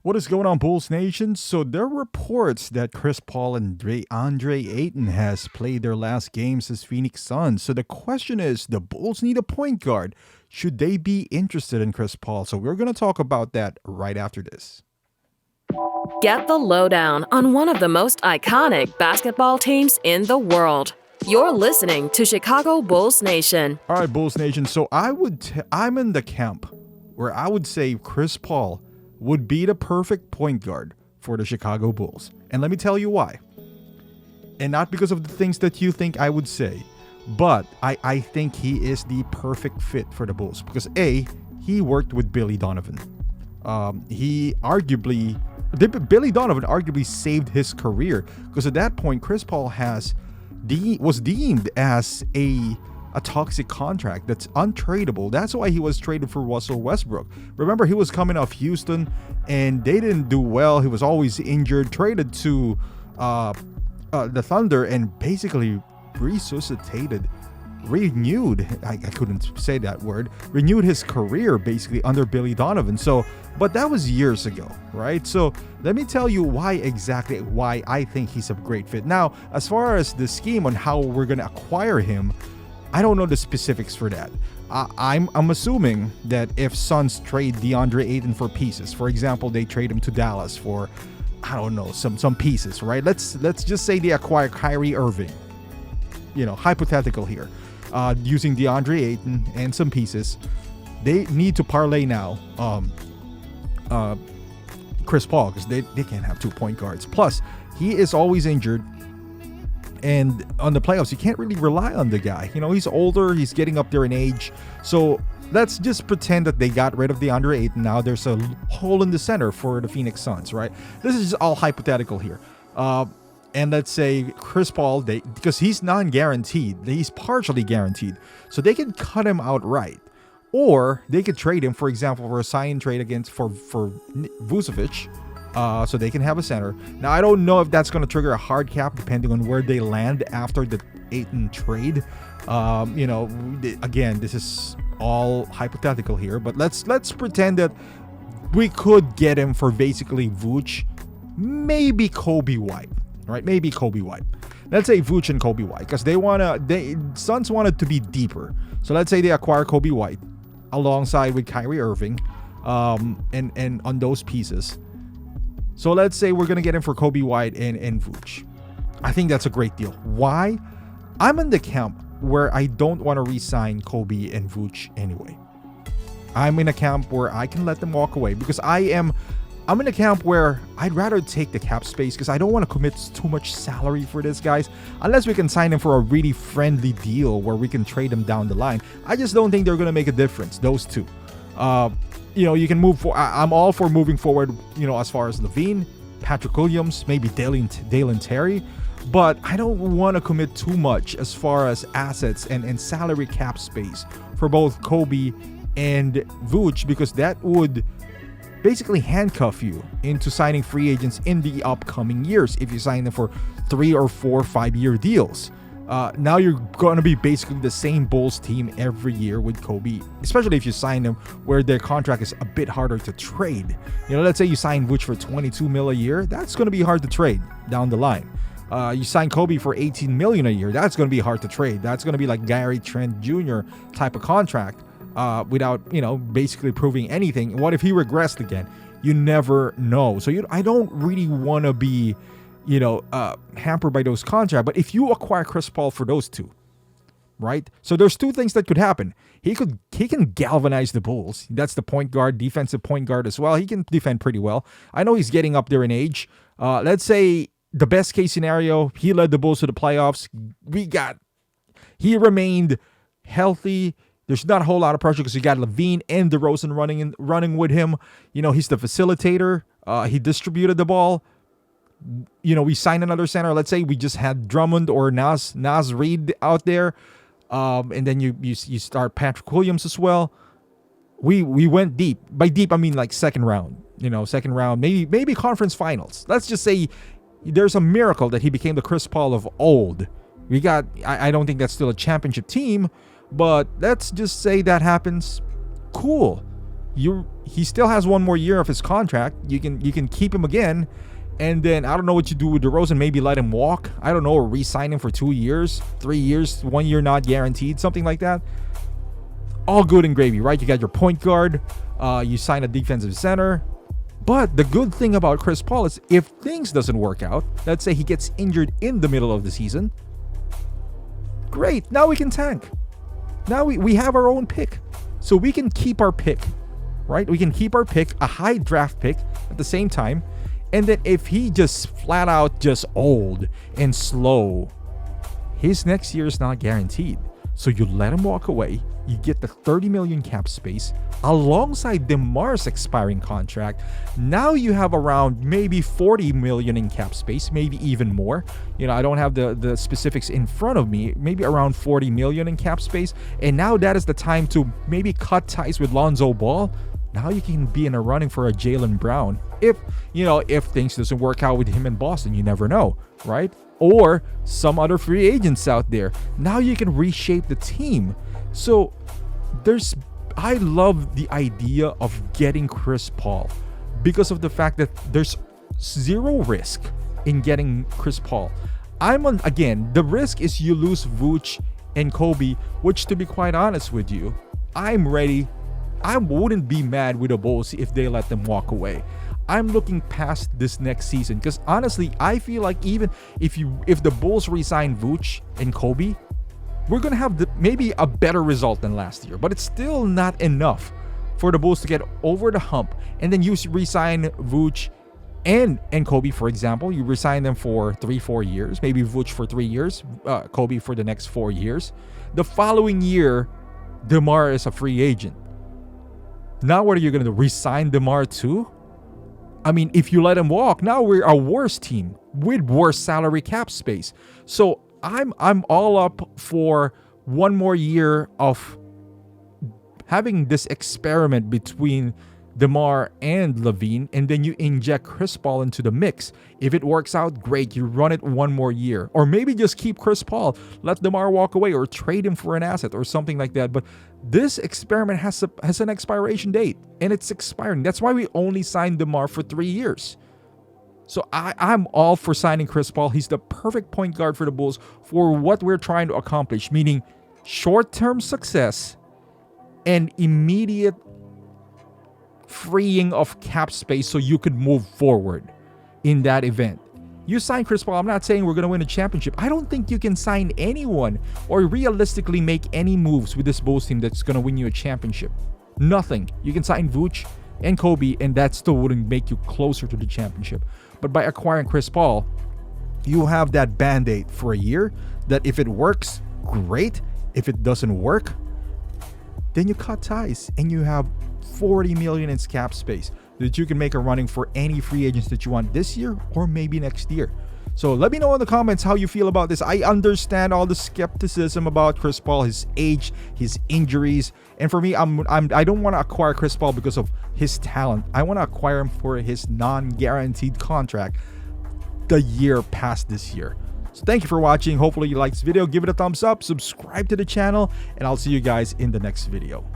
What is going on, Bulls Nation? So there are reports that Chris Paul and Andre Ayton has played their last games as Phoenix Suns. So the question is, the Bulls need a point guard. Should they be interested in Chris Paul? So we're going to talk about that right after this. Get the lowdown on one of the most iconic basketball teams in the world. You're listening to Chicago Bulls Nation. All right, Bulls Nation. So I'm in the camp where I would say Chris Paul would be the perfect point guard for the Chicago Bulls. And let me tell you why. And not because of the things that you think I would say, but I think he is the perfect fit for the Bulls. Because A, he worked with Billy Donovan. Billy Donovan arguably saved his career. Because at that point, Chris Paul was deemed as a toxic contract that's untradeable. That's why he was traded for Russell Westbrook. Remember, he was coming off Houston and they didn't do well. He was always injured, traded to the Thunder, and basically renewed his career basically under Billy Donovan. But that was years ago, right? So let me tell you why I think he's a great fit. Now, as far as the scheme on how we're going to acquire him, I don't know the specifics for that. I'm assuming that if Suns trade DeAndre Ayton for pieces, for example, they trade him to Dallas for, I don't know, some pieces, right? Let's just say they acquire Kyrie Irving. Hypothetical here. Using DeAndre Ayton and some pieces, they need to parlay now Chris Paul, because they can't have 2 point guards. Plus, he is always injured. And on the playoffs, you can't really rely on the guy. He's older. He's getting up there in age. So let's just pretend that they got rid of DeAndre Ayton. Now there's a hole in the center for the Phoenix Suns, right? This is just all hypothetical here. And let's say Chris Paul, because he's non-guaranteed. He's partially guaranteed. So they can cut him outright. Or they could trade him, for example, for a sign trade for Vucevic. So they can have a center. Now, I don't know if that's going to trigger a hard cap depending on where they land after the Ayton trade. Again, this is all hypothetical here, but let's pretend that we could get him for basically Vooch, maybe Kobe White, right? Maybe Kobe White. Let's say Vooch and Kobe White, because Suns wanted to be deeper. So let's say they acquire Kobe White alongside with Kyrie Irving, and on those pieces. So let's say we're going to get him for Kobe White and Vooch. I think that's a great deal. Why? I'm in the camp where I don't want to re-sign Kobe and Vooch anyway. I'm in a camp where I can let them walk away, because I'm in a camp where I'd rather take the cap space, because I don't want to commit too much salary for these guys unless we can sign them for a really friendly deal where we can trade them down the line. I just don't think they're going to make a difference, those two. You can move for. I'm all for moving forward. As far as Levine, Patrick Williams, maybe Dalen Terry, but I don't want to commit too much as far as assets and salary cap space for both Kobe and Vooch, because that would basically handcuff you into signing free agents in the upcoming years if you sign them for 3 or 4 5-year deals. Now you're going to be basically the same Bulls team every year with Kobe, especially if you sign them where their contract is a bit harder to trade. Let's say you sign Vooch for $22 million a year. That's going to be hard to trade down the line. You sign Kobe for $18 million a year. That's going to be hard to trade. That's going to be like Gary Trent Jr. type of contract without, basically proving anything. What if he regressed again? You never know. So I don't really want to be hampered by those contracts. But if you acquire Chris Paul for those two, right? So there's 2 things that could happen. He can galvanize the Bulls. That's the point guard, defensive point guard as well. He can defend pretty well. I know he's getting up there in age. Let's say the best case scenario, he led the Bulls to the playoffs. He remained healthy. There's not a whole lot of pressure because you got Levine and DeRozan running with him. He's the facilitator. He distributed the ball. We signed another center. Let's say we just had Drummond or Naz Reid out there, and then you start Patrick Williams as well. We went deep. By deep, I mean like second round, maybe conference finals. Let's just say there's a miracle that he became the Chris Paul of old. I don't think that's still a championship team, but let's just say that happens. Cool. he still has one more year of his contract. You can keep him again, and then I don't know what you do with DeRozan. Maybe let him walk. I don't know, or re-sign him for 2 years, 3 years, 1 year not guaranteed, something like that. All good and gravy, right? You got your point guard. You sign a defensive center. But the good thing about Chris Paul is if things doesn't work out, let's say he gets injured in the middle of the season, great. Now we can tank. Now we have our own pick. So we can keep our pick, right? We can keep our pick, a high draft pick at the same time. And then if he just flat out just old and slow, his next year is not guaranteed. So you let him walk away. You get the $30 million cap space alongside DeMar's expiring contract. Now you have around maybe $40 million in cap space, maybe even more. You know, I don't have the specifics in front of me. Maybe around $40 million in cap space. And now that is the time to maybe cut ties with Lonzo Ball. Now you can be in a running for a Jaylen Brown. If things doesn't work out with him in Boston, you never know, right? Or some other free agents out there. Now you can reshape the team. So I love the idea of getting Chris Paul because of the fact that there's zero risk in getting Chris Paul. Again, the risk is you lose Vooch and Kobe, which, to be quite honest with you, I'm ready. I wouldn't be mad with the Bulls if they let them walk away. I'm looking past this next season because honestly, I feel like even if the Bulls resign Vooch and Kobe, we're going to have maybe a better result than last year. But it's still not enough for the Bulls to get over the hump. And then you resign Vooch and Kobe, for example. You resign them for 3-4 years. Maybe Vooch for 3 years. Kobe for the next 4 years. The following year, DeMar is a free agent. Now what are you going to do? Resign DeMar too? I mean, if you let him walk, now we're a worse team with worse salary cap space. So I'm all up for one more year of having this experiment between DeMar and LaVine, and then you inject Chris Paul into the mix. If it works out, great, you run it one more year. Or maybe just keep Chris Paul, let DeMar walk away, or trade him for an asset or something like that. But this experiment has an expiration date, and it's expiring. That's why we only signed DeMar for 3 years. So I'm all for signing Chris Paul. He's the perfect point guard for the Bulls for what we're trying to accomplish, meaning short-term success and immediate freeing of cap space so you could move forward in that event. You sign Chris Paul, I'm not saying we're going to win a championship. I don't think you can sign anyone or realistically make any moves with this Bulls team that's going to win you a championship. Nothing. You can sign Vooch and Kobe, and that still wouldn't make you closer to the championship. But by acquiring Chris Paul, you have that band-aid for a year that if it works, great. If it doesn't work, then you cut ties and you have $40 million in cap space that you can make a running for any free agents that you want this year or maybe next year. So let me know in the comments how you feel about this. I understand all the skepticism about Chris Paul, his age, his injuries. And for me, I don't want to acquire Chris Paul because of his talent. I want to acquire him for his non-guaranteed contract the year past this year. So thank you for watching. Hopefully you liked this video. Give it a thumbs up, subscribe to the channel, and I'll see you guys in the next video.